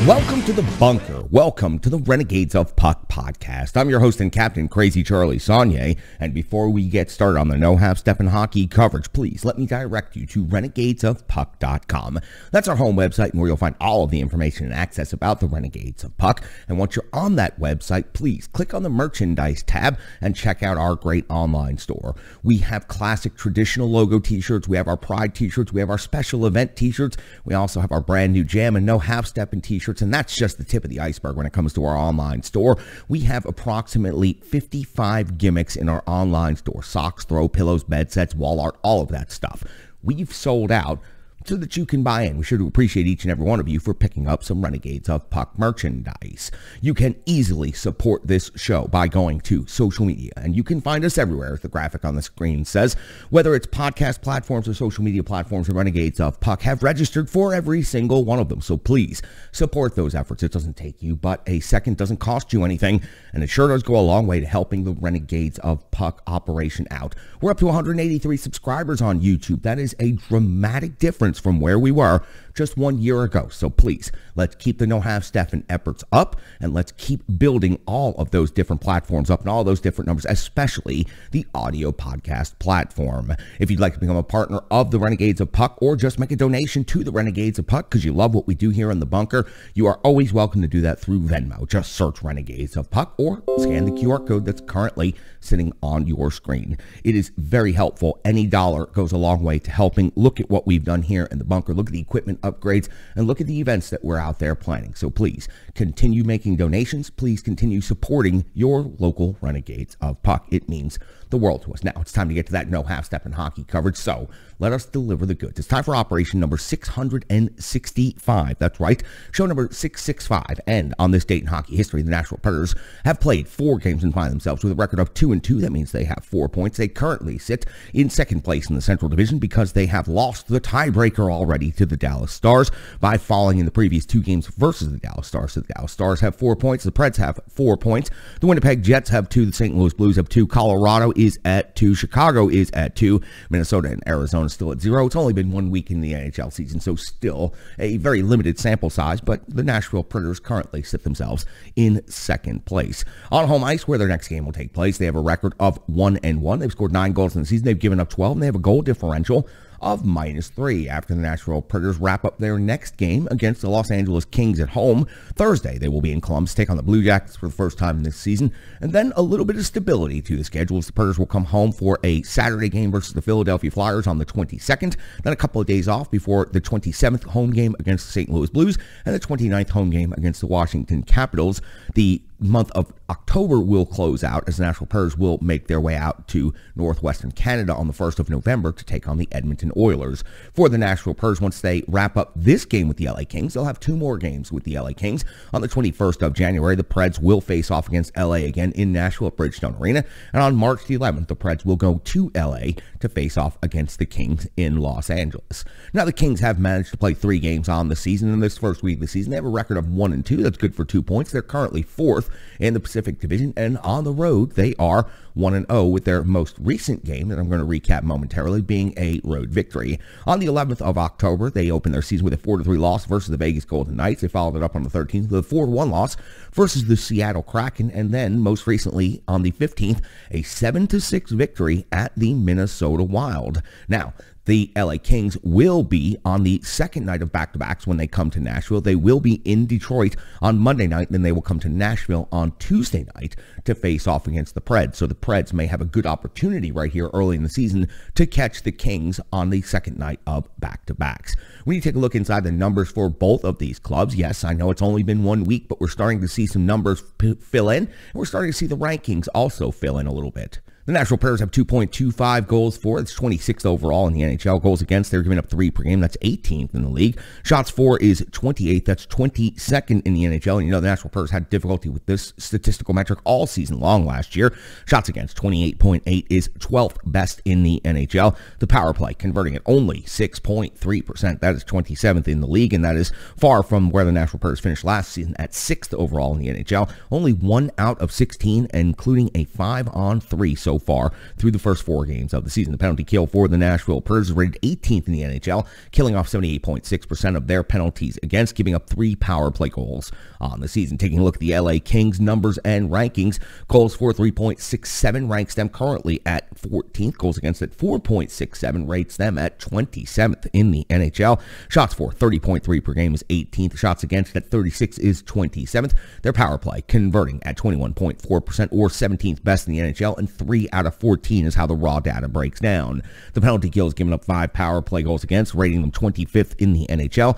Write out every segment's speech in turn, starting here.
Welcome to the bunker. Welcome to the Renegades of Puck podcast. I'm your host and captain, Crazy Charlie Saunier. And before we get started on the no half step in hockey coverage, please let me direct you to renegadesofpuck.com. That's our home website and where you'll find all of the information and access about the Renegades of Puck. And once you're on that website, please click on the merchandise tab and check out our great online store. We have classic traditional logo t-shirts. We have our Pride t-shirts. We have our special event t-shirts. We also have our brand new Jam and No Half Step in t-shirts. And that's just the tip of the iceberg when it comes to our online store. We have approximately 55 gimmicks in our online store. Socks, throw pillows, bed sets, wall art, all of that stuff. We've sold out so that you can buy in. We sure do appreciate each and every one of you for picking up some Renegades of Puck merchandise. You can easily support this show by going to social media, and you can find us everywhere, as the graphic on the screen says. Whether it's podcast platforms or social media platforms, the Renegades of Puck have registered for every single one of them. So please support those efforts. It doesn't take you but a second, doesn't cost you anything, and it sure does go a long way to helping the Renegades of Puck operation out. We're up to 183 subscribers on YouTube. That is a dramatic difference from where we were just 1 year ago. So please, let's keep the no half step and efforts up, and let's keep building all of those different platforms up and all those different numbers, especially the audio podcast platform. If you'd like to become a partner of the Renegades of Puck or just make a donation to the Renegades of Puck because you love what we do here in the bunker, you are always welcome to do that through Venmo. Just search Renegades of Puck or scan the QR code that's currently sitting on your screen. It is very helpful. Any dollar goes a long way to helping look at what we've done here in the bunker, look at the equipment upgrades, and look at the events that we're out there planning. So please continue making donations. Please continue supporting your local Renegades of Puck. It means the world to us. Now it's time to get to that no half step in hockey coverage. So let us deliver the goods. It's time for operation number 665. That's right, show number 665. And on this date in hockey history, the Nashville Predators have played 4 games and find themselves with a record of 2-2. That means they have 4 points. They currently sit in second place in the Central Division because they have lost the tiebreaker already to the Dallas Stars by falling in the previous 2 games versus the Dallas Stars. So the Dallas Stars have 4 points. The Preds have 4 points. The Winnipeg Jets have 2. The St. Louis Blues have 2. Colorado is at 2. Chicago is at 2. Minnesota and Arizona still at 0. It's only been 1 week in the NHL season, so still a very limited sample size, but the Nashville Predators currently sit themselves in second place. On home ice, where their next game will take place, they have a record of 1-1. They've scored 9 goals in the season. They've given up 12, and they have a goal differential of -3 after the Nashville Predators wrap up their next game against the Los Angeles Kings at home. Thursday, they will be in Columbus to take on the Blue Jackets for the first time this season, and then a little bit of stability to the schedule as the Predators will come home for a Saturday game versus the Philadelphia Flyers on the 22nd, then a couple of days off before the 27th home game against the St. Louis Blues and the 29th home game against the Washington Capitals. The month of October will close out as the Nashville Predators will make their way out to northwestern Canada on the 1st of November to take on the Edmonton Oilers. For the Nashville Predators, once they wrap up this game with the LA Kings, they'll have 2 more games with the LA Kings. On the 21st of January, the Preds will face off against LA again in Nashville at Bridgestone Arena, and on March the 11th, the Preds will go to LA to face off against the Kings in Los Angeles. Now, the Kings have managed to play 3 games on the season. In this first week of the season, they have a record of 1-2. That's good for 2 points. They're currently 4th in the Pacific Division, and on the road they are 1-0 with their most recent game that I'm going to recap momentarily being a road victory. On the 11th of October, they opened their season with a 4-3 loss versus the Vegas Golden Knights. They followed it up on the 13th with a 4-1 loss versus the Seattle Kraken, and then most recently on the 15th, a 7-6 victory at the Minnesota Wild. Now, the LA Kings will be on the second night of back-to-backs when they come to Nashville. They will be in Detroit on Monday night, then they will come to Nashville on Tuesday night to face off against the Preds. So the Preds may have a good opportunity right here early in the season to catch the Kings on the second night of back-to-backs. When you take a look inside the numbers for both of these clubs, yes, I know it's only been 1 week, but we're starting to see some numbers fill in, and we're starting to see the rankings also fill in a little bit. The Nashville Predators have 2.25 goals for. That's 26th overall in the NHL. Goals against, they're giving up 3 per game. That's 18th in the league. Shots for is 28th. That's 22nd in the NHL. And you know the Nashville Predators had difficulty with this statistical metric all season long last year. Shots against, 28.8 is 12th best in the NHL. The power play, converting at only 6.3%. That is 27th in the league, and that is far from where the Nashville Predators finished last season at 6th overall in the NHL. Only 1 out of 16, including a 5-on-3 so so far through the first 4 games of the season. The penalty kill for the Nashville Preds is rated 18th in the NHL, killing off 78.6% of their penalties against, giving up 3 power play goals on the season. Taking a look at the LA Kings numbers and rankings, goals for 3.67 ranks them currently at 14th. Goals against at 4.67 rates them at 27th in the NHL. Shots for 30.3 per game is 18th. Shots against at 36 is 27th. Their power play converting at 21.4% or 17th best in the NHL, and 3 out of 14 is how the raw data breaks down. The penalty kill is giving up 5 power play goals against, rating them 25th in the NHL,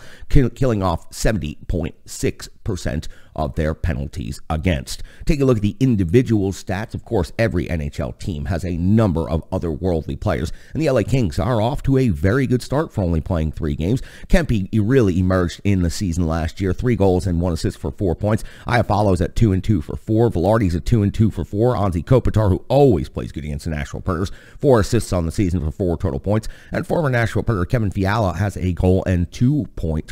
killing off 70.6% of their penalties against. Take a look at the individual stats. Of course, every NHL team has a number of otherworldly players, and the LA Kings are off to a very good start for only playing 3 games. Kempe really emerged in the season last year, 3 goals and 1 assist for 4 points. Iafallo's at 2-2 for 4. Velarde's at 2-2 for 4. Anze Kopitar, who always plays good against the Nashville Predators, 4 assists on the season for 4 total points. And former Nashville Predator Kevin Fiala has a goal and 2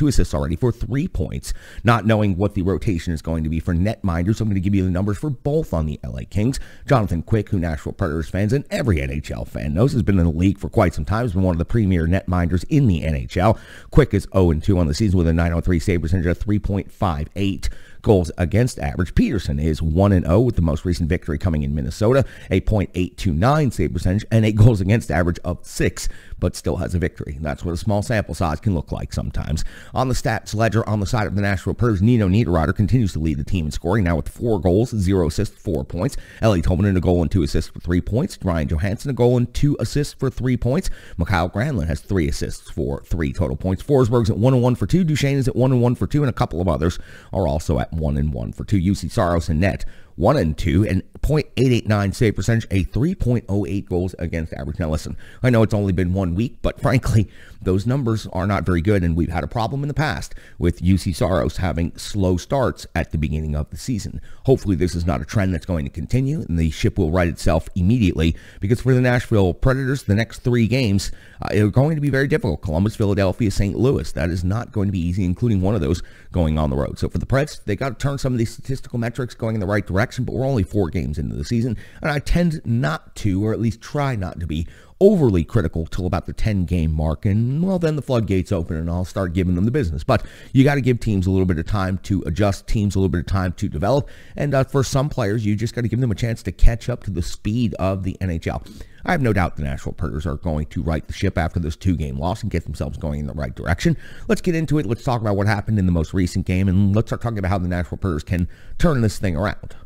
assists already for 3 points. Not knowing what the rotation is going to be for netminders, I'm going to give you the numbers for both on the LA Kings. Jonathan Quick, who Nashville Predators fans and every NHL fan knows has been in the league for quite some time, has been one of the premier netminders in the NHL. Quick is 0-2 on the season with a .903 save percentage of 3.58 goals against average. Peterson is 1-0 with the most recent victory coming in Minnesota, a .829 save percentage and a goals against average of 6, but still has a victory. That's what a small sample size can look like sometimes. On the stats ledger on the side of the Nashville Predators, Nino Niederreiter continues to lead the team in scoring, now with 4 goals, 0 assists, 4 points. Eeli Tolvanen a goal and 2 assists for 3 points. Ryan Johansson a goal and 2 assists for 3 points. Mikael Granlund has 3 assists for 3 total points. Forsberg's at 1-1 for 2. Duchesne is at 1-1 for 2, and a couple of others are also at 1-1 for 2. UC Saros and net 1-2 and .889 save percentage, a 3.08 goals against average. Now listen, I know it's only been 1 week, but frankly, those numbers are not very good, and we've had a problem in the past with UC Saros having slow starts at the beginning of the season. Hopefully this is not a trend that's going to continue, and the ship will right itself immediately, because for the Nashville Predators, the next 3 games are going to be very difficult. Columbus, Philadelphia, St. Louis. That is not going to be easy, including one of those going on the road. So for the Preds, they got to turn some of these statistical metrics going in the right direction, but we're only 4 games into the season, and I tend not to, or at least try not to be, overly critical till about the 10-game mark, and well, then the floodgates open and I'll start giving them the business. But you got to give teams a little bit of time to adjust, teams a little bit of time to develop, and for some players, you just got to give them a chance to catch up to the speed of the NHL. I have no doubt the Nashville Predators are going to right the ship after this 2-game loss and get themselves going in the right direction. Let's get into it. Let's talk about what happened in the most recent game, and let's start talking about how the Nashville Predators can turn this thing around.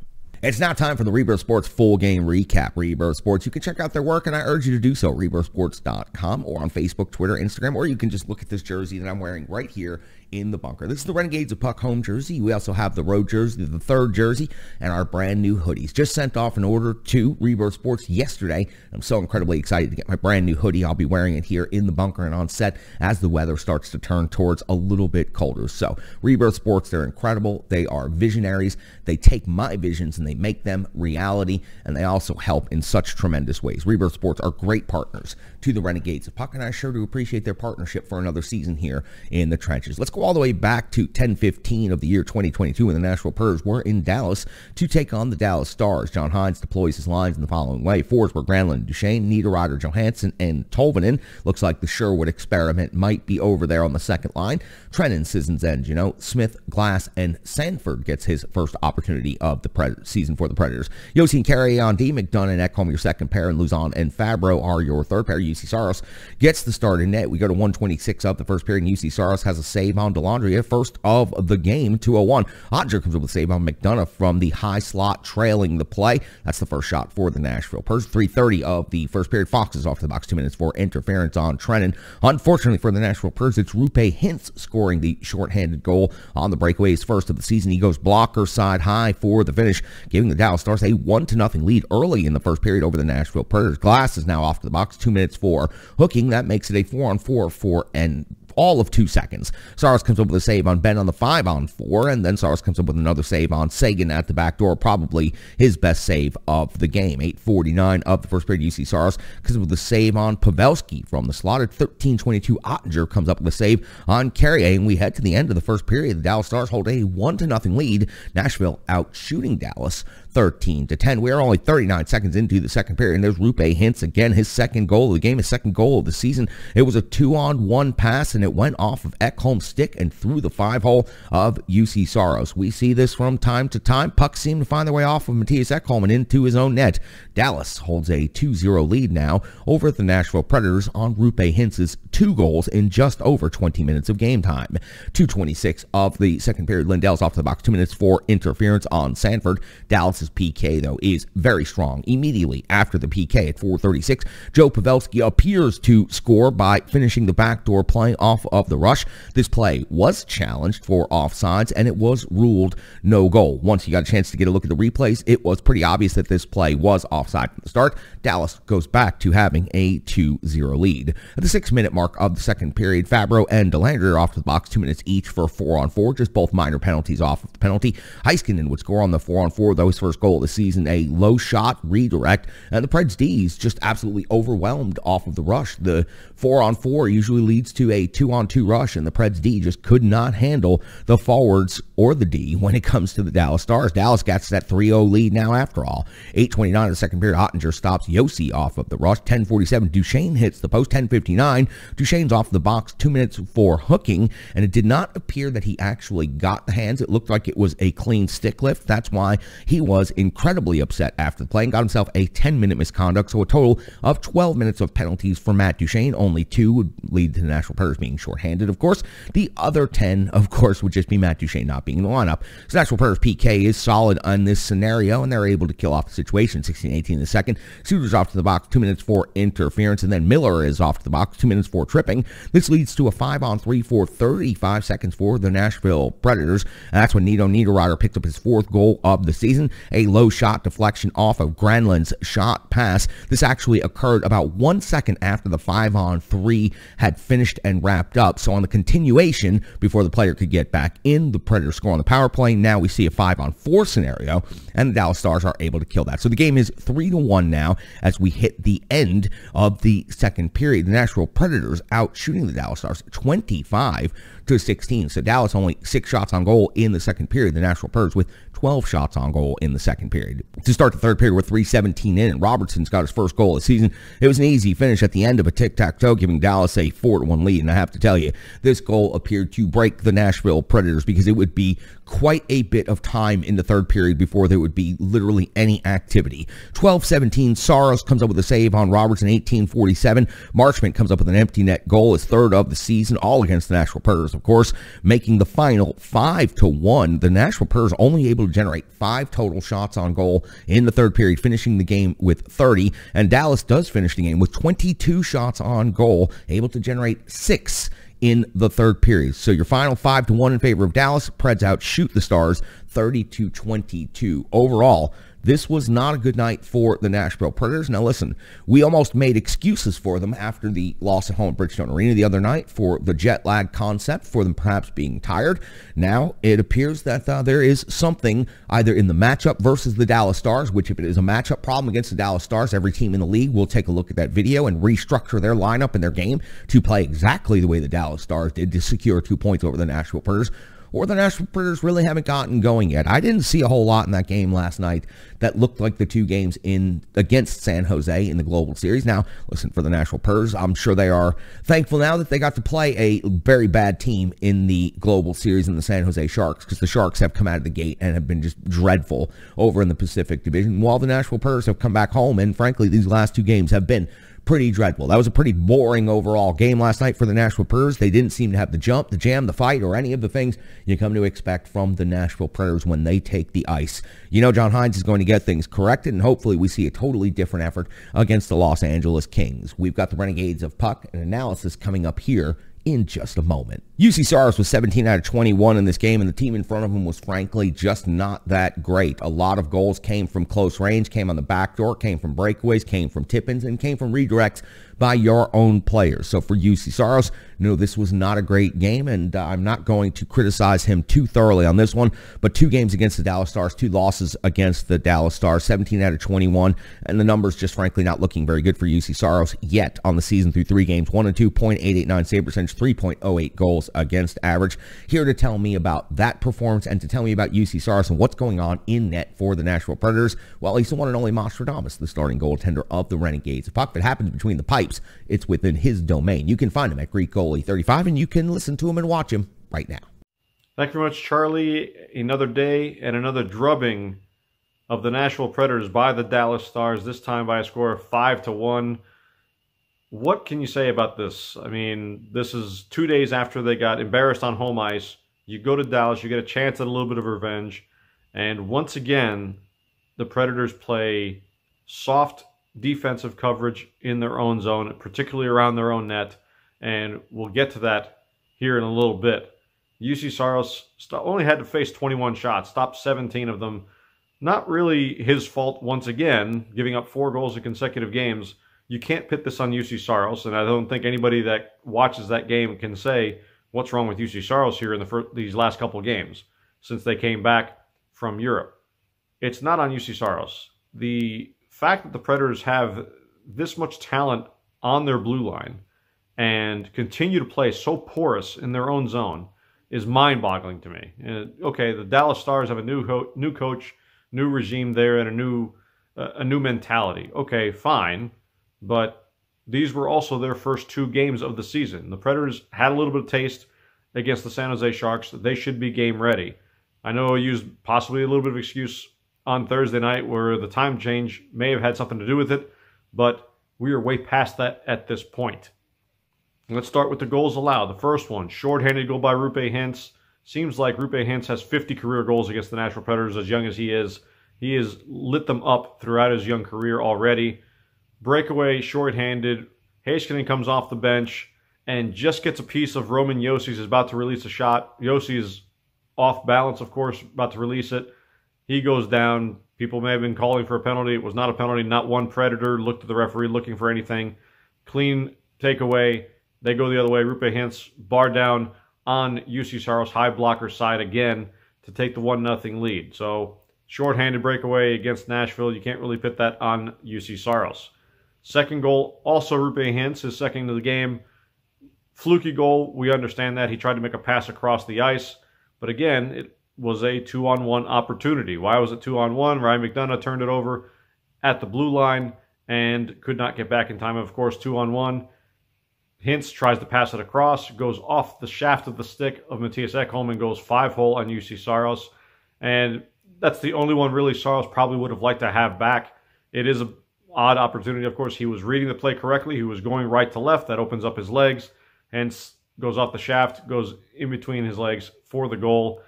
It's now time for the Rebirth Sports full game recap. Rebirth Sports, you can check out their work, and I urge you to do so. RebirthSports.com or on Facebook, Twitter, Instagram, or you can just look at this jersey that I'm wearing right here in the bunker. This is the Renegades of Puck home jersey. We also have the road jersey, the 3rd jersey, and our brand new hoodies. Just sent off an order to Rebirth Sports yesterday. I'm so incredibly excited to get my brand new hoodie. I'll be wearing it here in the bunker and on set as the weather starts to turn towards a little bit colder. So Rebirth Sports, they're incredible. They are visionaries. They take my visions and they make them reality, and they also help in such tremendous ways. Rebirth Sports are great partners to the Renegades of Puck, and I sure do appreciate their partnership for another season here in the trenches. Let's go all the way back to 10/15 of the year 2022 when the Nashville Predators were in Dallas to take on the Dallas Stars. John Hines deploys his lines in the following way. Forsberg, Granlund, Duchesne, Niederreiter, Johansson, and Tolvanen. Looks like the Sherwood experiment might be over there on the second line. Trennan, Sissons, and Smith, Glass, and Sanford gets his first opportunity of the season for the Predators. Yossi and Carey on D, McDonough and Ekholm your second pair, and Luzon and Fabro are your third pair. UC Saros gets the start in net. We go to 1:26 of the first period, and UC Saros has a save on Dellandrea, first of the game, 2:01. Ottinger comes up with a save on McDonough from the high slot, trailing the play. That's the first shot for the Nashville Predators. 3:30 of the first period, Fox is off to the box, 2 minutes for interference on Trennan. Unfortunately for the Nashville Predators, it's Rupe Hintz scoring the shorthanded goal on the breakaway, his first of the season. He goes blocker side high for the finish, giving the Dallas Stars a 1-0 lead early in the first period over the Nashville Predators. Glass is now off to the box, 2 minutes for hooking. That makes it a 4-on-4 for all of 2 seconds. Saros comes up with a save on Ben on the 5-on-4, and then Saros comes up with another save on Sagan at the back door, probably his best save of the game. 8:49 of the first period, UC Saros comes up with a save on Pavelski from the slot. At 13:22, Ottinger comes up with a save on Carrier, and we head to the end of the first period. The Dallas Stars hold a 1-0 lead. Nashville out shooting Dallas 13-10. We are only 39 seconds into the second period, and there's Roope Hintz again, his second goal of the game, his second goal of the season. It was a 2-on-1 pass, and it went off of Ekholm's stick and through the 5-hole of UC Saros. We see this from time to time. Pucks seem to find their way off of Mattias Ekholm and into his own net. Dallas holds a 2-0 lead now over the Nashville Predators on Roope Hintz's 2 goals in just over 20 minutes of game time. 2:26 of the second period. Lindell's off the box, 2 minutes for interference on Sanford. Dallas's PK, though, is very strong. Immediately after the PK at 4:36, Joe Pavelski appears to score by finishing the backdoor play off of the rush. This play was challenged for offsides, and it was ruled no goal. Once you got a chance to get a look at the replays, it was pretty obvious that this play was offside from the start. Dallas goes back to having a 2-0 lead. At the 6-minute mark of the second period, Fabro and Delander are off the box, 2 minutes each for 4-on-4, just both minor penalties off of the penalty. Heiskanen would score on the 4-on-4, though his first goal of the season, a low shot redirect, and the Preds D's just absolutely overwhelmed off of the rush. The 4-on-4 usually leads to a 2-on-2 rush, and the Preds D just could not handle the forwards or the D when it comes to the Dallas Stars. Dallas gets that 3-0 lead now after all. 8:29 of the second period, Ottinger stops Yossi off of the rush. 10:47, Duchesne hits the post. 10:59, Duchesne's off the box, 2 minutes for hooking, and it did not appear that he actually got the hands. It looked like it was a clean stick lift. That's why he was incredibly upset after the play and got himself a 10-minute misconduct, so a total of 12 minutes of penalties for Matt Duchesne. Only 2 would lead to the Nashville Predators being shorthanded, of course. The other 10, of course, would just be Matt Duchesne not being in the lineup. So Nashville Predators PK is solid on this scenario, and they're able to kill off the situation. 16-18 in the second. Suter's off to the box, 2 minutes for interference, and then Miller is off to the box, 2 minutes for tripping. This leads to a 5-on-3 for 35 seconds for the Nashville Predators. And that's when Nito Niederreiter picked up his 4th goal of the season. A low shot deflection off of Granlund's shot pass. This actually occurred about 1 second after the 5-on-3 had finished and wrapped up. So on the continuation, before the player could get back in, the Predators score on the power play. Now we see a 5-on-4 scenario, and the Dallas Stars are able to kill that. So the game is 3-1 now as we hit the end of the second period. The Nashville Predators out shooting the Dallas Stars 25-16. So Dallas only 6 shots on goal in the second period. The Nashville Predators with 12 shots on goal in the second period. To start the third period, we're 3:17 in, and Robertson's got his first goal of the season. It was an easy finish at the end of a tic-tac-toe, giving Dallas a 4-1 lead. And I have to tell you, this goal appeared to break the Nashville Predators because it would be quite a bit of time in the third period before there would be literally any activity. 12-17, Saros comes up with a save on Robertson. 18-47, Marchment comes up with an empty net goal, his 3rd of the season, all against the Nashville Predators, of course, making the final 5-1. The Nashville Predators only able to generate 5 total shots on goal in the third period, finishing the game with 30, and Dallas does finish the game with 22 shots on goal, able to generate 6 in the third period. So your final 5-1 in favor of Dallas. Preds outshoot the Stars 30-22. Overall, this was not a good night for the Nashville Predators. Now listen, we almost made excuses for them after the loss at home at Bridgestone Arena the other night for the jet lag concept, for them perhaps being tired. Now it appears that there is something either in the matchup versus the Dallas Stars, which if it is a matchup problem against the Dallas Stars, every team in the league will take a look at that video and restructure their lineup and their game to play exactly the way the Dallas Stars did to secure 2 points over the Nashville Predators. Or the Nashville Predators really haven't gotten going yet. I didn't see a whole lot in that game last night that looked like the 2 games against San Jose in the Global Series. Now, listen, for the Nashville Predators, I'm sure they are thankful now that they got to play a very bad team in the Global Series in the San Jose Sharks, because the Sharks have come out of the gate and have been just dreadful over in the Pacific Division, while the Nashville Predators have come back home, and frankly, these last 2 games have been pretty dreadful. That was a pretty boring overall game last night for the Nashville Predators. They didn't seem to have the jump, the jam, the fight, or any of the things you come to expect from the Nashville Predators when they take the ice. You know John Hines is going to get things corrected, and hopefully we see a totally different effort against the Los Angeles Kings. We've got the Renegades of Puck, an analysis coming up here in just a moment. UC Saros was 17 out of 21 in this game, and the team in front of him was frankly just not that great. A lot of goals came from close range, came on the back door, came from breakaways, came from tip-ins, and came from redirects by your own players. So for UC Saros, no, this was not a great game, and I'm not going to criticize him too thoroughly on this one, but 2 games against the Dallas Stars, 2 losses against the Dallas Stars, 17 out of 21, and the numbers just frankly not looking very good for UC Saros yet on the season through 3 games, 1-2, .889 save percentage, 3.08 goals against average. Here to tell me about that performance and to tell me about UC Saros and what's going on in net for the Nashville Predators, well, he's the one and only Nostradamus, the starting goaltender of the Renegades of Puck. If it happens between the pipes, it's within his domain. You can find him at Greek Goalie 35, and you can listen to him and watch him right now. Thank you very much, Charlie. Another day and another drubbing of the Nashville Predators by the Dallas Stars, this time by a score of 5-1. What can you say about this? I mean, this is 2 days after they got embarrassed on home ice. You go to Dallas, you get a chance at a little bit of revenge, and once again, the Predators play soft defensive coverage in their own zone, particularly around their own net, and we'll get to that here in a little bit. UC Saros only had to face 21 shots, stopped 17 of them. Not really his fault once again, giving up 4 goals in consecutive games. You can't pit this on UC Saros, and I don't think anybody that watches that game can say what's wrong with UC Saros here in these last couple of games since they came back from Europe. It's not on UC Saros. The fact that the Predators have this much talent on their blue line and continue to play so porous in their own zone is mind-boggling to me. Okay, the Dallas Stars have a new coach, new regime there, and a new mentality. Okay, fine, but these were also their first 2 games of the season. The Predators had a little bit of taste against the San Jose Sharks. They should be game ready. I know I used possibly a little bit of excuse on Thursday night where the time change may have had something to do with it, but we are way past that at this point. Let's start with the goals allowed. The first one, shorthanded goal by Roope Hintz. Seems like Roope Hintz has 50 career goals against the Nashville Predators as young as he is. He has lit them up throughout his young career already. Breakaway, shorthanded. Heiskanen comes off the bench and just gets a piece of Roman Jossi's is about to release a shot. Jossi is off balance, of course, about to release it. He goes down. People may have been calling for a penalty. It was not a penalty. Not one Predator looked at the referee looking for anything. Clean takeaway. They go the other way. Roope Hintz bar down on UC Saros high blocker side again to take the 1-0 lead. So shorthanded breakaway against Nashville. You can't really put that on UC Saros. Second goal, also Roope Hintz, his second of the game. Fluky goal, we understand that. He tried to make a pass across the ice. But again, it was a 2-on-1 opportunity. Why was it 2-on-1? Ryan McDonough turned it over at the blue line and could not get back in time. Of course, 2-on-1. Hintz tries to pass it across, goes off the shaft of the stick of Matthias Ekholm and goes 5-hole on UC Saros. And that's the only one really Saros probably would have liked to have back. It is an odd opportunity. Of course, he was reading the play correctly. He was going right to left. That opens up his legs. Hence, goes off the shaft, goes in between his legs for the goal.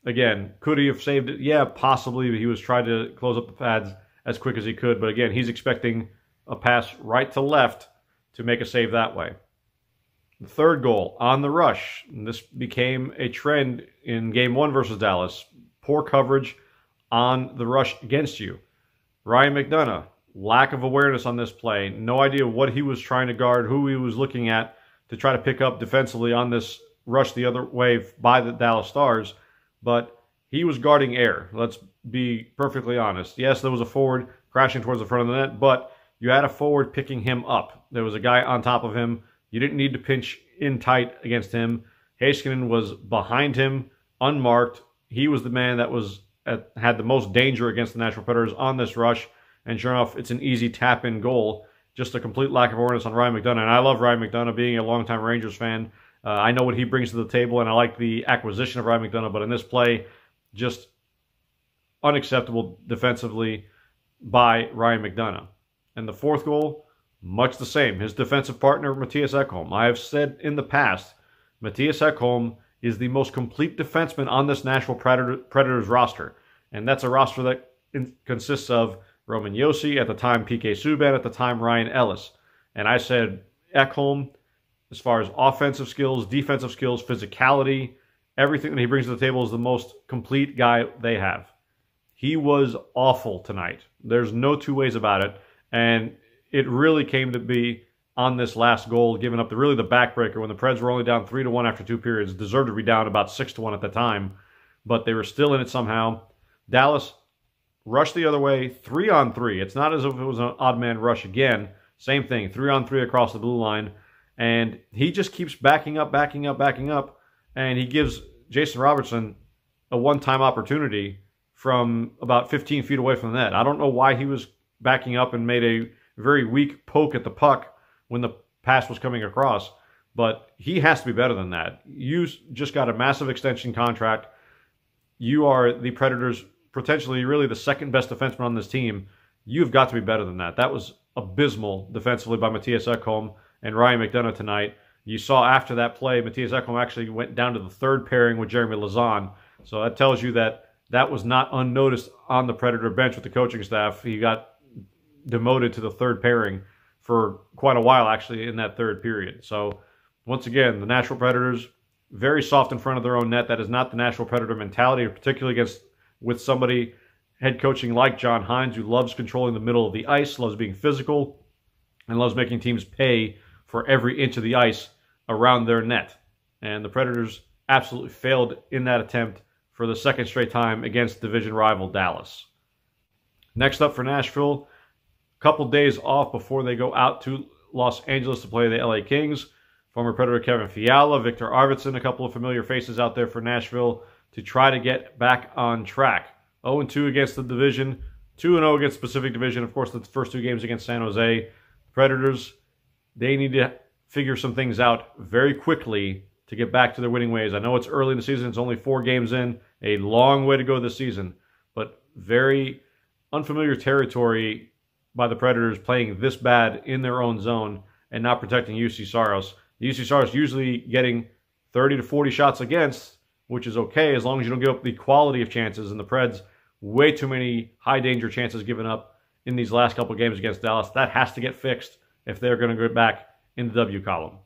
Again, could he have saved it? Yeah, possibly. But he was trying to close up the pads as quick as he could. But again, he's expecting a pass right to left to make a save that way. The third goal, on the rush. And this became a trend in Game 1 versus Dallas. Poor coverage on the rush against you. Ryan McDonough, lack of awareness on this play. No idea what he was trying to guard, who he was looking at to try to pick up defensively on this rush the other way by the Dallas Stars. But he was guarding air. Let's be perfectly honest. Yes, there was a forward crashing towards the front of the net, but you had a forward picking him up. There was a guy on top of him. You didn't need to pinch in tight against him. Heiskanen was behind him, unmarked. He was the man that had the most danger against the Nashville Predators on this rush. And sure enough, it's an easy tap-in goal. Just a complete lack of awareness on Ryan McDonough. And I love Ryan McDonough, being a longtime Rangers fan. I know what he brings to the table, and I like the acquisition of Ryan McDonough. But in this play, just unacceptable defensively by Ryan McDonough. And the fourth goal, much the same. His defensive partner, Matthias Ekholm. I have said in the past, Matthias Ekholm is the most complete defenseman on this Nashville Predators roster. And that's a roster that consists of Roman Josi, at the time PK Subban, at the time Ryan Ellis. And I said Ekholm, as far as offensive skills, defensive skills, physicality, everything that he brings to the table is the most complete guy they have. He was awful tonight. There's no two ways about it. And it really came to be on this last goal, giving up really the backbreaker when the Preds were only down 3-1 after 2 periods, deserved to be down about 6-1 at the time, but they were still in it somehow. Dallas rushed the other way, 3-on-3. It's not as if it was an odd man rush again. Same thing, 3-on-3 across the blue line, and he just keeps backing up, and he gives Jason Robertson a one-time opportunity from about 15 feet away from the net. I don't know why he was backing up and made a very weak poke at the puck when the pass was coming across, but he has to be better than that. You just got a massive extension contract. You are the Predators' potentially really the second best defenseman on this team. You've got to be better than that. That was abysmal defensively by Matthias Ekholm and Ryan McDonough tonight. You saw after that play, Matthias Ekholm actually went down to the third pairing with Jeremy Lauzon. So that tells you that that was not unnoticed on the Predator bench with the coaching staff. He got demoted to the third pairing for quite a while, actually, in that third period. So once again, the Nashville Predators, very soft in front of their own net. That is not the Nashville Predator mentality, particularly with somebody head coaching like John Hines, who loves controlling the middle of the ice, loves being physical, and loves making teams pay for every inch of the ice around their net. And the Predators absolutely failed in that attempt for the second straight time against division rival Dallas. Next up for Nashville, a couple days off before they go out to Los Angeles to play the LA Kings. Former Predator Kevin Fiala, Victor Arvidsson, a couple of familiar faces out there for Nashville to try to get back on track. 0-2 against the division, 2-0 against the Pacific Division. Of course, the first 2 games against San Jose. Predators, they need to figure some things out very quickly to get back to their winning ways. I know it's early in the season. It's only 4 games in. A long way to go this season. But very unfamiliar territory by the Predators playing this bad in their own zone and not protecting UC Saros. The UC Saros usually getting 30 to 40 shots against, which is okay as long as you don't give up the quality of chances. And the Preds, way too many high-danger chances given up in these last couple of games against Dallas. That has to get fixed if they're going to go back in the W column.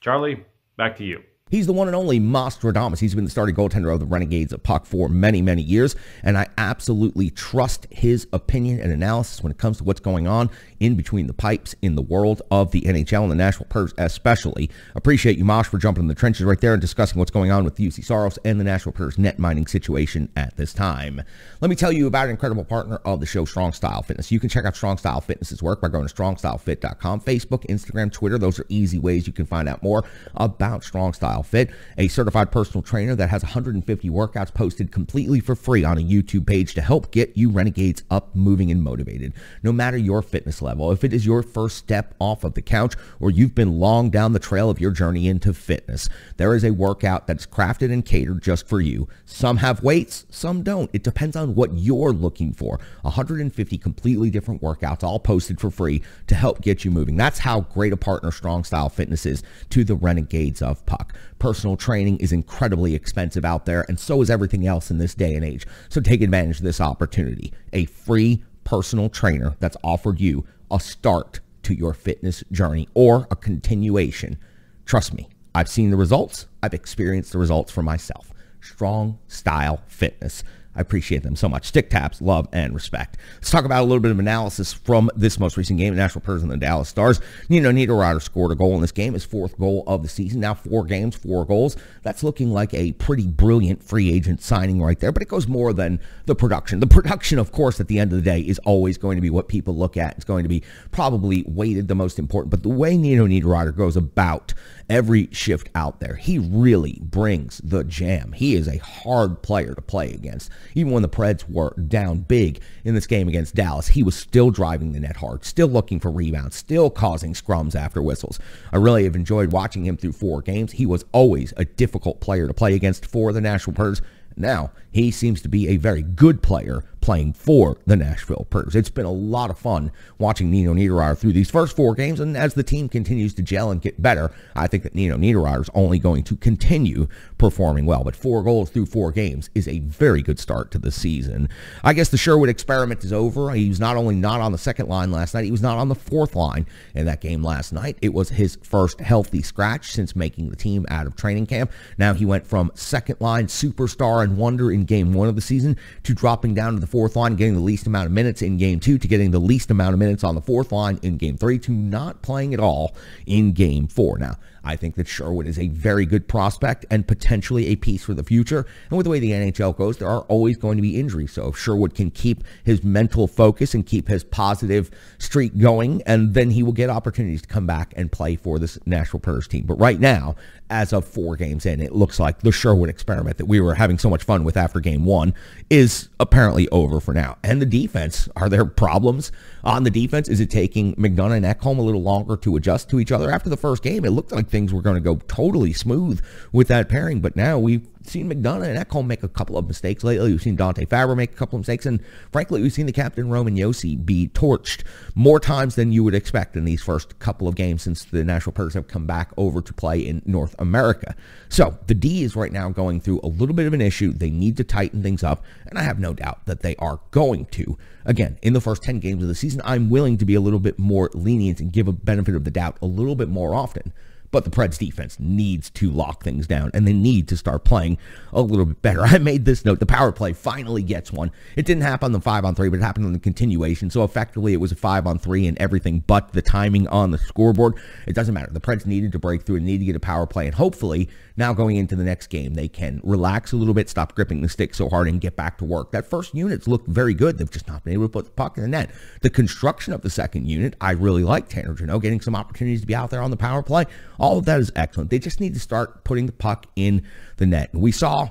Charlie, back to you. He's the one and only Nostradamus. He's been the starting goaltender of the Renegades of Puck for many, many years, and I absolutely trust his opinion and analysis when it comes to what's going on in between the pipes in the world of the NHL and the Nashville Predators especially. Appreciate you, Mosh, for jumping in the trenches right there and discussing what's going on with the UC Saros and the Nashville Predators net mining situation at this time. Let me tell you about an incredible partner of the show, Strong Style Fitness. You can check out Strong Style Fitness's work by going to strongstylefit.com. Facebook, Instagram, Twitter, those are easy ways you can find out more about Strong Style Fit, a certified personal trainer that has 150 workouts posted completely for free on a YouTube page to help get you Renegades up, moving, and motivated. No matter your fitness level, if it is your first step off of the couch or you've been long down the trail of your journey into fitness, there is a workout that's crafted and catered just for you. Some have weights, some don't. It depends on what you're looking for. 150 completely different workouts, all posted for free to help get you moving. That's how great a partner Strong Style Fitness is to the Renegades of Puck. Personal training is incredibly expensive out there, and so is everything else in this day and age. So take advantage of this opportunity. A free personal trainer that's offered you a start to your fitness journey or a continuation. Trust me, I've seen the results. I've experienced the results for myself. Strong Style Fitness. I appreciate them so much. Stick taps, love, and respect. Let's talk about a little bit of analysis from this most recent game, the Nashville Predators and the Dallas Stars. Nino Niederreiter scored a goal in this game, his 4th goal of the season. Now 4 games, 4 goals. That's looking like a pretty brilliant free agent signing right there, but it goes more than the production. The production, of course, at the end of the day is always going to be what people look at. It's going to be probably weighted the most important, but the way Nino Niederreiter goes about every shift out there, he really brings the jam. He is a hard player to play against. Even when the Preds were down big in this game against Dallas, he was still driving the net hard, still looking for rebounds, still causing scrums after whistles. I really have enjoyed watching him through 4 games. He was always a difficult player to play against for the Nashville Predators. Now, he seems to be a very good player playing for the Nashville Predators. It's been a lot of fun watching Nino Niederreiter through these first 4 games, and as the team continues to gel and get better, I think that Nino Niederreiter is only going to continue performing well. But 4 goals through 4 games is a very good start to the season. I guess the Sherwood experiment is over. He was not only not on the 2nd line last night, he was not on the 4th line in that game last night. It was his first healthy scratch since making the team out of training camp. Now he went from 2nd line superstar and wonder in game 1 of the season to dropping down to the fourth line, getting the least amount of minutes in Game 2, to getting the least amount of minutes on the fourth line in Game 3, to not playing at all in Game 4. Now, I think that Sherwood is a very good prospect and potentially a piece for the future. And with the way the NHL goes, there are always going to be injuries. So if Sherwood can keep his mental focus and keep his positive streak going, and then he will get opportunities to come back and play for this Nashville Predators team. But right now, as of 4 games in, it looks like the Sherwood experiment that we were having so much fun with after Game 1 is apparently over for now. And the defense, are there problems on the defense? Is it taking McDonough and Ekholm a little longer to adjust to each other? After the first game, it looked like things were going to go totally smooth with that pairing, but now we've seen McDonough and Ekholm make a couple of mistakes lately. We've seen Dante Fabra make a couple of mistakes, and frankly, we've seen the captain Roman Josi be torched more times than you would expect in these first couple of games since the Nashville Predators have come back over to play in North America. So the D is right now going through a little bit of an issue. They need to tighten things up, and I have no doubt that they are going to. Again, in the first 10 games of the season, I'm willing to be a little bit more lenient and give a benefit of the doubt a little bit more often. But the Preds defense needs to lock things down, and they need to start playing a little bit better. I made this note. The power play finally gets one. It didn't happen on the 5-on-3, but it happened on the continuation. So effectively, it was a 5-on-3 and everything but the timing on the scoreboard. It doesn't matter. The Preds needed to break through and need to get a power play. And hopefully, now going into the next game, they can relax a little bit, stop gripping the stick so hard, and get back to work. That first unit's looked very good. They've just not been able to put the puck in the net. The construction of the second unit, I really like Tanner Jeannot getting some opportunities to be out there on the power play. All of that is excellent. They just need to start putting the puck in the net. And we saw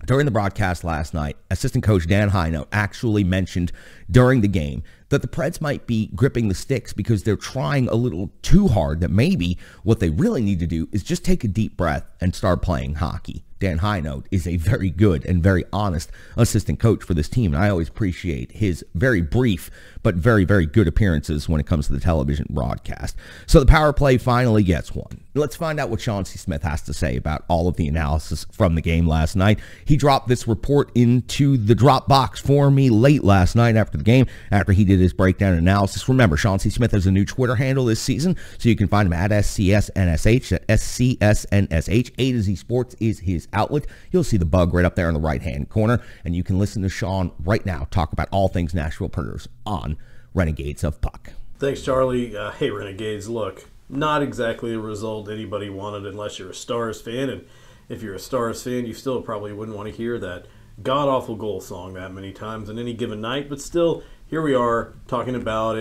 during the broadcast last night, assistant coach Dan Hinote actually mentioned during the game that the Preds might be gripping the sticks because they're trying a little too hard, that maybe what they really need to do is just take a deep breath and start playing hockey. Dan Hinote is a very good and very honest assistant coach for this team, and I always appreciate his very brief but very, very good appearances when it comes to the television broadcast. So the power play finally gets one. Let's find out what Chauncey Smith has to say about all of the analysis from the game last night. He dropped this report into the drop box for me late last night after the game, after he did his breakdown analysis. Remember, Chauncey Smith has a new Twitter handle this season, so you can find him at SCSNSH, at SCSNSH. A to Z Sports is his outlet. You'll see the bug right up there in the right-hand corner, and you can listen to Sean right now talk about all things Nashville Predators on Renegades of Puck. Thanks, Charlie. Hey, Renegades, look, not exactly the result anybody wanted unless you're a Stars fan, and if you're a Stars fan, you still probably wouldn't want to hear that god-awful goal song that many times on any given night, but still, here we are talking about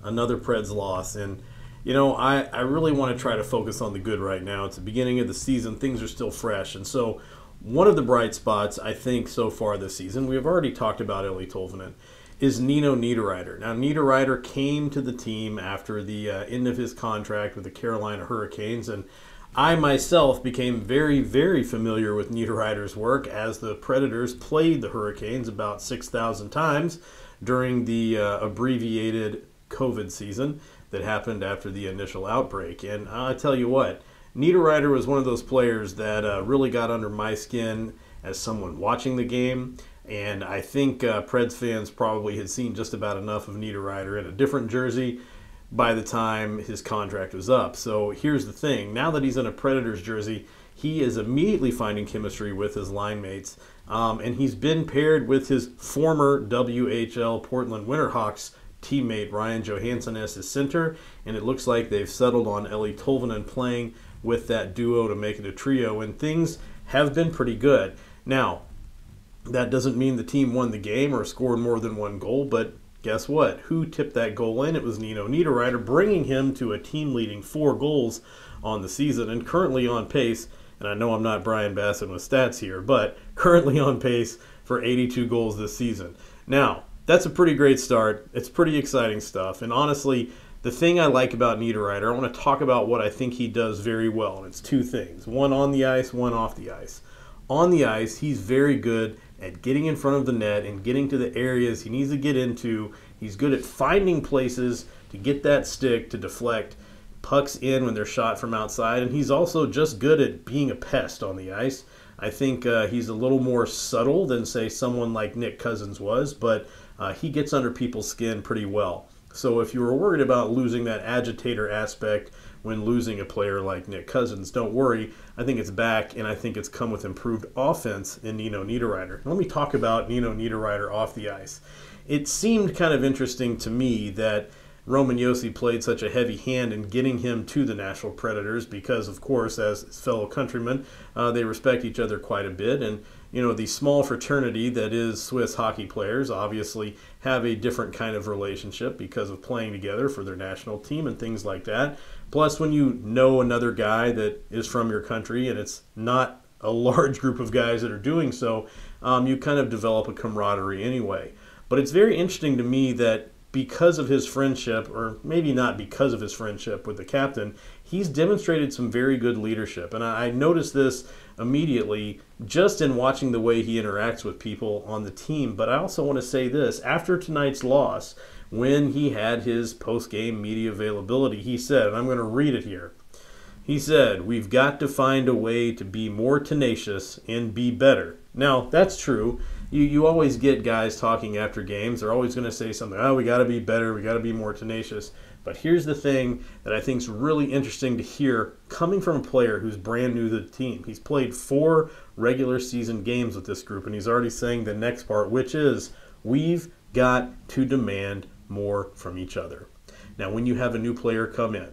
another Preds loss, and you know, I really want to try to focus on the good right now. It's the beginning of the season. Things are still fresh. And so one of the bright spots, I think, so far this season, we have already talked about Eeli Tolvanen, is Nino Niederreiter. Now, Niederreiter came to the team after the end of his contract with the Carolina Hurricanes, and I myself became very, very familiar with Niederreiter's work as the Predators played the Hurricanes about 6,000 times during the abbreviated COVID season that happened after the initial outbreak. And I tell you what, Niederreiter was one of those players that really got under my skin as someone watching the game. And I think Preds fans probably had seen just about enough of Niederreiter in a different jersey by the time his contract was up. So here's the thing. Now that he's in a Predators jersey, he is immediately finding chemistry with his line mates. And he's been paired with his former WHL Portland Winterhawks teammate Ryan Johansson as his center, and it looks like they've settled on Eeli Tolvanen playing with that duo to make it a trio, and things have been pretty good. Now, that doesn't mean the team won the game or scored more than one goal, but guess what? Who tipped that goal in? It was Nino Niederreiter, bringing him to a team-leading 4 goals on the season, and currently on pace, and I know I'm not Brian Basson with stats here, but currently on pace for 82 goals this season. Now, that's a pretty great start. It's pretty exciting stuff. And honestly, the thing I like about Niederreiter, I want to talk about what I think he does very well. And it's 2 things. One on the ice, one off the ice. On the ice, he's very good at getting in front of the net and getting to the areas he needs to get into. He's good at finding places to get that stick to deflect pucks in when they're shot from outside. And he's also just good at being a pest on the ice. I think he's a little more subtle than, say, someone like Nick Cousins was, but he gets under people's skin pretty well. So if you were worried about losing that agitator aspect when losing a player like Nick Cousins, don't worry. I think it's back, and I think it's come with improved offense in Nino Niederreiter. Let me talk about Nino Niederreiter off the ice. It seemed kind of interesting to me that Roman Josi played such a heavy hand in getting him to the Nashville Predators because, of course, as his fellow countrymen, they respect each other quite a bit. And, the small fraternity that is Swiss hockey players obviously have a different kind of relationship because of playing together for their national team and things like that. Plus, when you know another guy that is from your country, and it's not a large group of guys that are doing so, you kind of develop a camaraderie anyway. But it's very interesting to me that because of his friendship, or maybe not because of his friendship with the captain, he's demonstrated some very good leadership. And I noticed this immediately just in watching the way he interacts with people on the team. But I also want to say this. After tonight's loss, when he had his post-game media availability, he said, and I'm going to read it here, he said, "We've got to find a way to be more tenacious and be better." Now, that's true. You always get guys talking after games. They're always going to say something, "Oh, we got to be better. We got to be more tenacious." But here's the thing that I think is really interesting to hear coming from a player who's brand new to the team. He's played 4 regular season games with this group, and he's already saying the next part, which is, we've got to demand more from each other. Now, when you have a new player come in,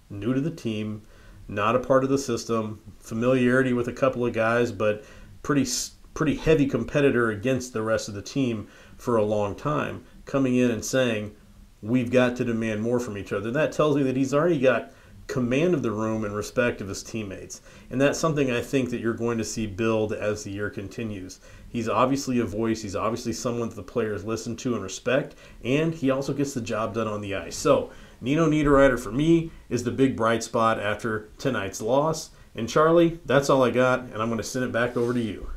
new to the team, not a part of the system, familiarity with a couple of guys, but pretty heavy competitor against the rest of the team for a long time, coming in and saying, we've got to demand more from each other. That tells me that he's already got command of the room and respect of his teammates. And that's something I think that you're going to see build as the year continues. He's obviously a voice. He's obviously someone that the players listen to and respect. And he also gets the job done on the ice. So Nino Niederreiter, for me, is the big bright spot after tonight's loss. And Charlie, that's all I got, and I'm going to send it back over to you.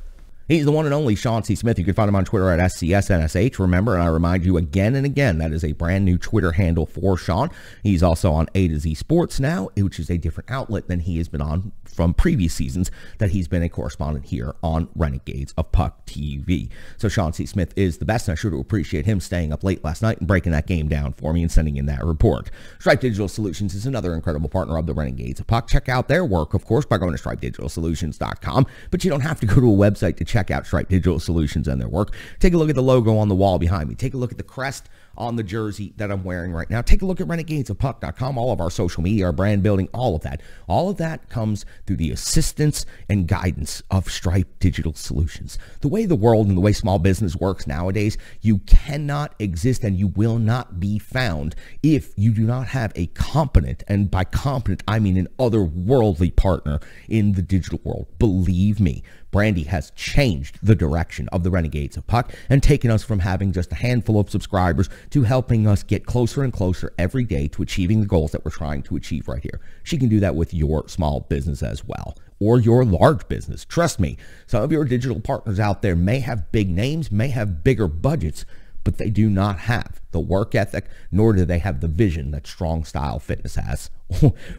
He's the one and only Sean C. Smith. You can find him on Twitter at SCSNSH. Remember, and I remind you again and again, that is a brand new Twitter handle for Sean. He's also on A to Z Sports now, which is a different outlet than he has been on from previous seasons that he's been a correspondent here on Renegades of Puck TV. So Sean C. Smith is the best, and I sure do appreciate him staying up late last night and breaking that game down for me and sending in that report. Stripe Digital Solutions is another incredible partner of the Renegades of Puck. Check out their work, of course, by going to stripedigitalsolutions.com, but you don't have to go to a website to check out Stripe Digital Solutions and their work. Take a look at the logo on the wall behind me. Take a look at the crest on the jersey that I'm wearing right now. Take a look at renegadesofpuck.com, all of our social media, our brand building, all of that. All of that comes through the assistance and guidance of Stripe Digital Solutions. The way the world and the way small business works nowadays, you cannot exist and you will not be found if you do not have a competent, and by competent, I mean an otherworldly partner in the digital world. Believe me, Brandy has changed the direction of the Renegades of Puck and taken us from having just a handful of subscribers to helping us get closer and closer every day to achieving the goals that we're trying to achieve right here. She can do that with your small business as well, or your large business. Trust me, some of your digital partners out there may have big names, may have bigger budgets, but they do not have the work ethic, nor do they have the vision that Strong Style Fitness has,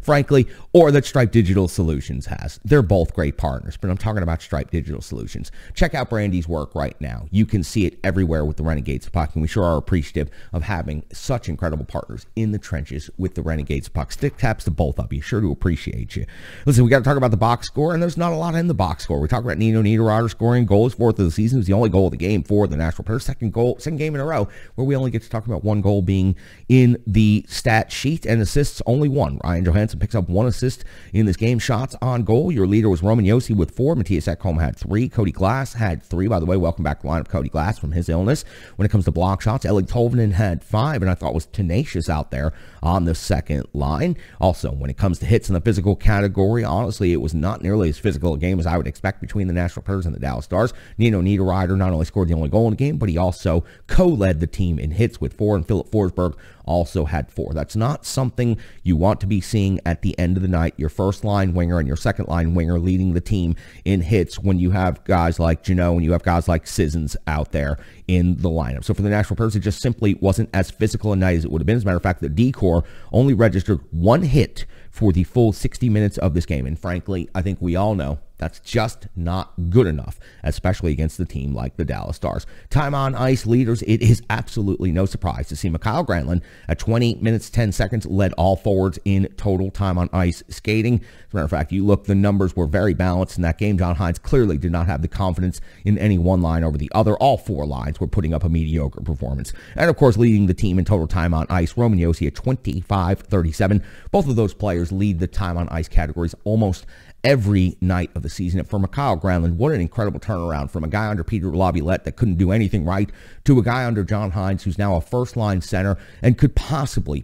frankly, or that Stripe Digital Solutions has. They're both great partners, but I'm talking about Stripe Digital Solutions. Check out Brandy's work right now. You can see it everywhere with the Renegades of Puck, and we sure are appreciative of having such incredible partners in the trenches with the Renegades of Puck. Stick taps to both of you. Sure to appreciate you. Listen, we got to talk about the box score, and there's not a lot in the box score. We talk about Nino Niederreiter scoring goals, 4th of the season. It was the only goal of the game for the Nashville Predators. Second game in a row where we only get to talk about 1 goal being in the stat sheet, and assists only 1. Ryan Johansson picks up 1 assist in this game. Shots on goal, your leader was Roman Josi with 4. Matthias Ekholm had 3. Cody Glass had 3. By the way, welcome back to the lineup, Cody Glass, from his illness. When it comes to block shots, Eli Tolvanen had 5, and I thought was tenacious out there on the second line. Also, when it comes to hits in the physical category, honestly, it was not nearly as physical a game as I would expect between the Nashville Predators and the Dallas Stars. Nino Niederreiter not only scored the only goal in the game, but he also co-led the team in hits with 4, and Philip Forsberg also had 4. That's not something you want to be seeing at the end of the night. Your first line winger and your second line winger leading the team in hits when you have guys like Janot and you have guys like Sissons out there in the lineup. So for the Nashville Predators, it just simply wasn't as physical a night as it would have been. As a matter of fact, the D-Corps only registered 1 hit for the full 60 minutes of this game. And frankly, I think we all know That's just not good enough, especially against a team like the Dallas Stars. Time on ice leaders, it is absolutely no surprise to see Mikael Granlund at 20 minutes, 10 seconds, led all forwards in total time on ice skating. As a matter of fact, you look, the numbers were very balanced in that game. John Hynes clearly did not have the confidence in any one line over the other. All four lines were putting up a mediocre performance. And of course, leading the team in total time on ice, Roman Josi at 25-37. Both of those players lead the time on ice categories almost every night of the season. And for Mikael Granlund, what an incredible turnaround from a guy under Peter Laviolette that couldn't do anything right to a guy under John Hynes who's now a first-line center and could possibly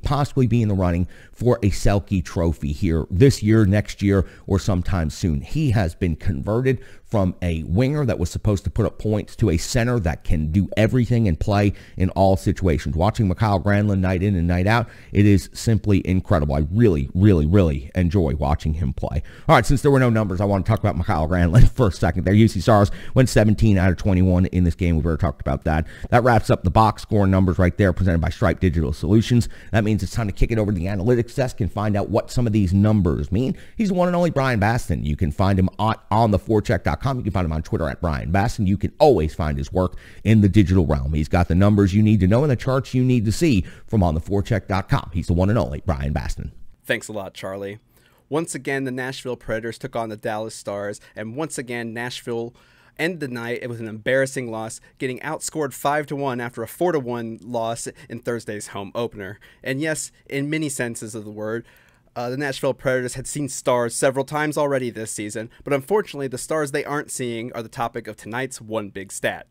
be in the running for a Selke trophy here this year, next year, or sometime soon. He has been converted from a winger that was supposed to put up points to a center that can do everything and play in all situations. Watching Mikael Granlund night in and night out, it is simply incredible. I really, really, really enjoy watching him play. All right, since there were no numbers, I want to talk about Mikael Granlund for a second. Their UC Stars went 17 out of 21 in this game. We've already talked about that. That wraps up the box score numbers right there presented by Stripe Digital Solutions. That means it's time to kick it over to the analytics desk and find out what some of these numbers mean. He's the one and only Brian Baston. You can find him on theforecheck.com. You can find him on Twitter at Brian Baston. You can always find his work in the digital realm. He's got the numbers you need to know and the charts you need to see from ontheforecheck.com. He's the one and only Brian Baston. Thanks a lot, Charlie. Once again, the Nashville Predators took on the Dallas Stars, and once again, Nashville ended the night. It was an embarrassing loss, getting outscored 5-1 after a 4-1 loss in Thursday's home opener. And yes, in many senses of the word, the Nashville Predators had seen stars several times already this season, but unfortunately, the stars they aren't seeing are the topic of tonight's One Big Stat.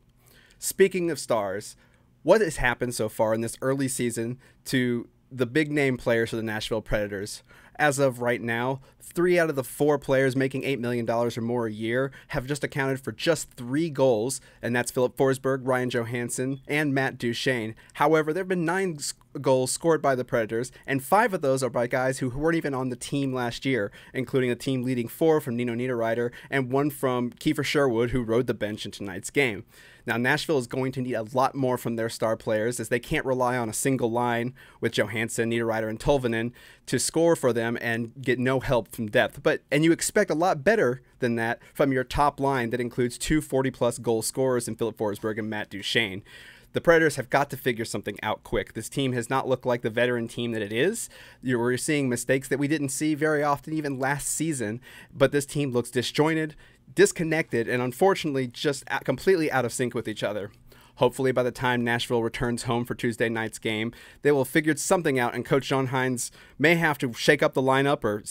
Speaking of stars, what has happened so far in this early season to the big name players for the Nashville Predators? As of right now, 3 out of the 4 players making $8 million or more a year have just accounted for just 3 goals, and that's Philip Forsberg, Ryan Johansson, and Matt Duchene. However, there have been 9 goals scored by the Predators, and 5 of those are by guys who weren't even on the team last year, including a team-leading 4 from Nino Niederreiter and 1 from Kiefer Sherwood, who rode the bench in tonight's game. Now, Nashville is going to need a lot more from their star players, as they can't rely on a single line with Johansson, Niederreiter, and Tolvanen to score for them and get no help from depth. And you expect a lot better than that from your top line that includes 2 40-plus goal scorers in Philip Forsberg and Matt Duchene. The Predators have got to figure something out quick. This team has not looked like the veteran team that it is. We're seeing mistakes that we didn't see very often even last season, but this team looks disjointed, disconnected, and unfortunately just completely out of sync with each other. Hopefully by the time Nashville returns home for Tuesday night's game, they will have figured something out, and Coach John Hynes may have to shake up the lineup or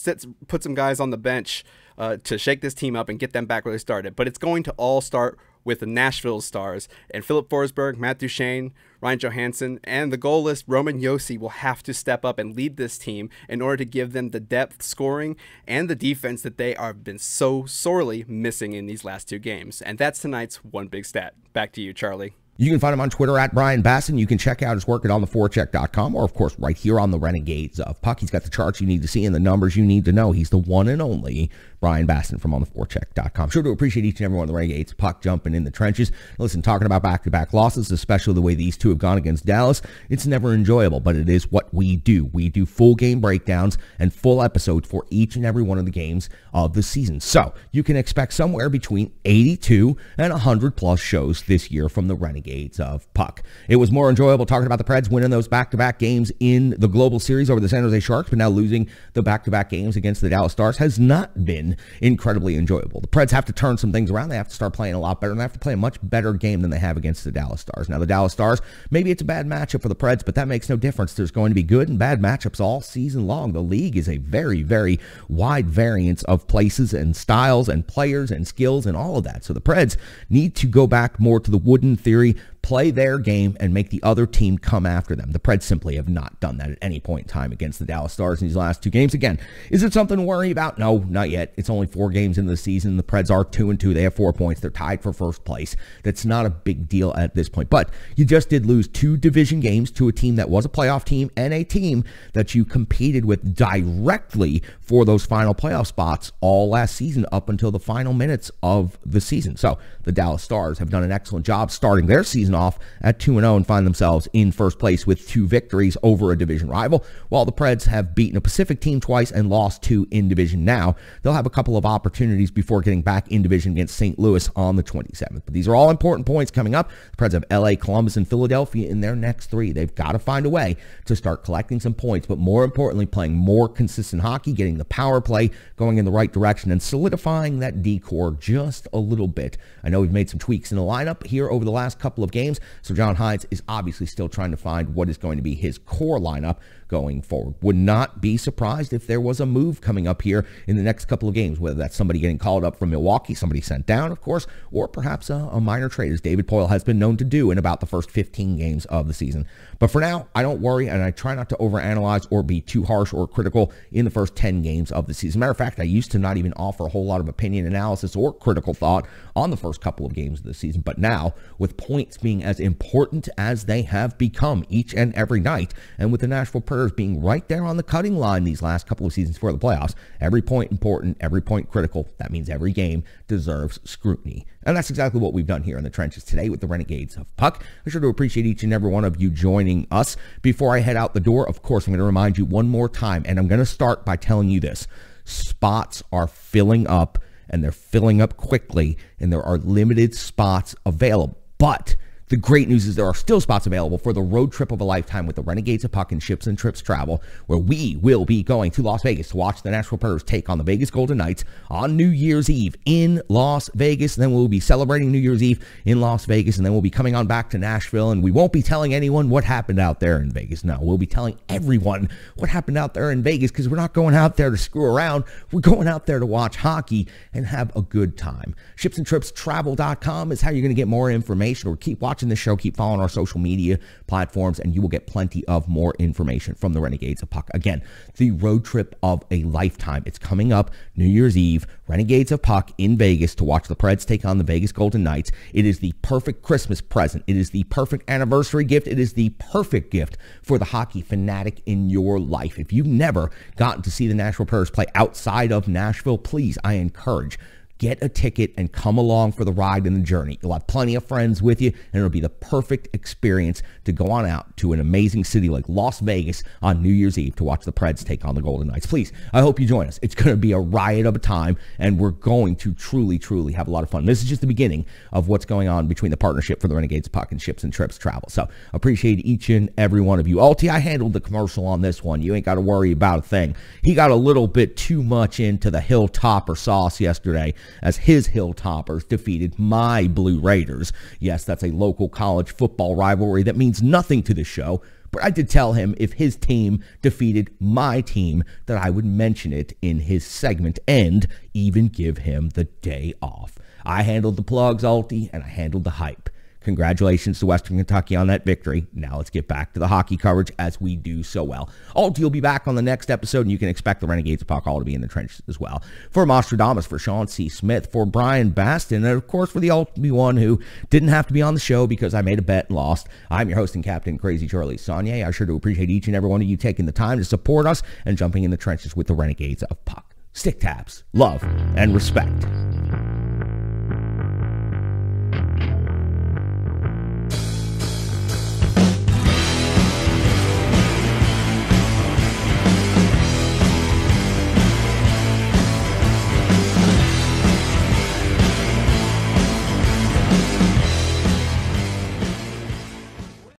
put some guys on the bench to shake this team up and get them back where they started. But it's going to all start with the Nashville Stars, and Philip Forsberg, Matt Duchene, Ryan Johansson, and the goalless Roman Josi will have to step up and lead this team in order to give them the depth, scoring, and the defense that they have been so sorely missing in these last 2 games. And that's tonight's One Big Stat. Back to you, Charlie. You can find him on Twitter at Brian Basson. You can check out his work at ontheforecheck.com, or, of course, right here on the Renegades of Puck. He's got the charts you need to see and the numbers you need to know. He's the one and only Brian Basson from ontheforecheck.com. Sure to appreciate each and every one of the Renegades Puck jumping in the trenches. Listen, talking about back-to-back losses, especially the way these 2 have gone against Dallas, it's never enjoyable, but it is what we do. We do full game breakdowns and full episodes for each and every one of the games of the season. So you can expect somewhere between 82 and 100-plus shows this year from the Renegades of Puck. It was more enjoyable talking about the Preds winning those back-to-back games in the Global Series over the San Jose Sharks, but now losing the back-to-back games against the Dallas Stars has not been incredibly enjoyable. The Preds have to turn some things around. They have to start playing a lot better, and they have to play a much better game than they have against the Dallas Stars. Now, the Dallas Stars, maybe it's a bad matchup for the Preds, but that makes no difference. There's going to be good and bad matchups all season long. The league is a very, very wide variance of places and styles and players and skills and all of that. So the Preds need to go back more to the Wooden theory, play their game, and make the other team come after them. The Preds simply have not done that at any point in time against the Dallas Stars in these last 2 games. Again, is it something to worry about? No, not yet. It's only 4 games into the season. The Preds are 2-2. They have 4 points. They're tied for first place. That's not a big deal at this point. But you just did lose 2 division games to a team that was a playoff team and a team that you competed with directly for those final playoff spots all last season up until the final minutes of the season. So the Dallas Stars have done an excellent job starting their season off at 2-0 and find themselves in first place with 2 victories over a division rival, while the Preds have beaten a Pacific team twice and lost 2 in division. Now they'll have a couple of opportunities before getting back in division against St. Louis on the 27th. But these are all important points coming up. The Preds have LA, Columbus, and Philadelphia in their next 3. They've got to find a way to start collecting some points, but more importantly, playing more consistent hockey, getting the power play going in the right direction, and solidifying that D-core just a little bit. I know we've made some tweaks in the lineup here over the last couple of games, so John Hines is obviously still trying to find what is going to be his core lineup going forward. Would not be surprised if there was a move coming up here in the next couple of games, whether that's somebody getting called up from Milwaukee, somebody sent down, of course, or perhaps a minor trade, as David Poile has been known to do in about the first 15 games of the season. But for now, I don't worry, and I try not to overanalyze or be too harsh or critical in the first 10 games of the season. Matter of fact, I used to not even offer a whole lot of opinion analysis or critical thought on the first couple of games of the season. But now, with points being as important as they have become each and every night, and with the Nashville Predators being right there on the cutting line these last couple of seasons for the playoffs, every point important, every point critical. That means every game deserves scrutiny. And that's exactly what we've done here in the trenches today with the Renegades of Puck. I sure do appreciate each and every one of you joining us. Before I head out the door, of course, I'm going to remind you one more time, and I'm going to start by telling you this. Spots are filling up, and they're filling up quickly, and there are limited spots available. But the great news is there are still spots available for the road trip of a lifetime with the Renegades of Puck and Ships and Trips Travel, where we will be going to Las Vegas to watch the Nashville Predators take on the Vegas Golden Knights on New Year's Eve in Las Vegas. And then we'll be celebrating New Year's Eve in Las Vegas, and then we'll be coming on back to Nashville, and we won't be telling anyone what happened out there in Vegas. No, we'll be telling everyone what happened out there in Vegas, because we're not going out there to screw around. We're going out there to watch hockey and have a good time. Shipsandtripstravel.com is how you're going to get more information, or keep watching the show, keep following our social media platforms, and you will get plenty of more information from the Renegades of Puck. Again, the road trip of a lifetime. It's coming up New Year's Eve, Renegades of Puck in Vegas to watch the Preds take on the Vegas Golden Knights. It is the perfect Christmas present. It is the perfect anniversary gift. It is the perfect gift for the hockey fanatic in your life. If you've never gotten to see the Nashville Predators play outside of Nashville, please, I encourage, get a ticket and come along for the ride and the journey. You'll have plenty of friends with you, and it'll be the perfect experience to go on out to an amazing city like Las Vegas on New Year's Eve to watch the Preds take on the Golden Knights. Please, I hope you join us. It's going to be a riot of a time, and we're going to truly, truly have a lot of fun. This is just the beginning of what's going on between the partnership for the Renegades of Puck and Ships and Trips Travel. So appreciate each and every one of you. Alti, I handled the commercial on this one. You ain't got to worry about a thing. He got a little bit too much into the Hilltopper sauce yesterday, as his Hilltoppers defeated my Blue Raiders. Yes, that's a local college football rivalry that means nothing to the show, but I did tell him if his team defeated my team that I would mention it in his segment and even give him the day off. I handled the plugs, Alti, and I handled the hype. Congratulations to Western Kentucky on that victory. Now let's get back to the hockey coverage as we do so well. Alti will be back on the next episode, and you can expect the Renegades of Puck all to be in the trenches as well. For Nostradamus, for Sean C. Smith, for Brian Baston, and of course for the ultimate one who didn't have to be on the show because I made a bet and lost, I'm your host and captain, Crazy Charlie Saunier. I sure do appreciate each and every one of you taking the time to support us and jumping in the trenches with the Renegades of Puck. Stick taps, love, and respect.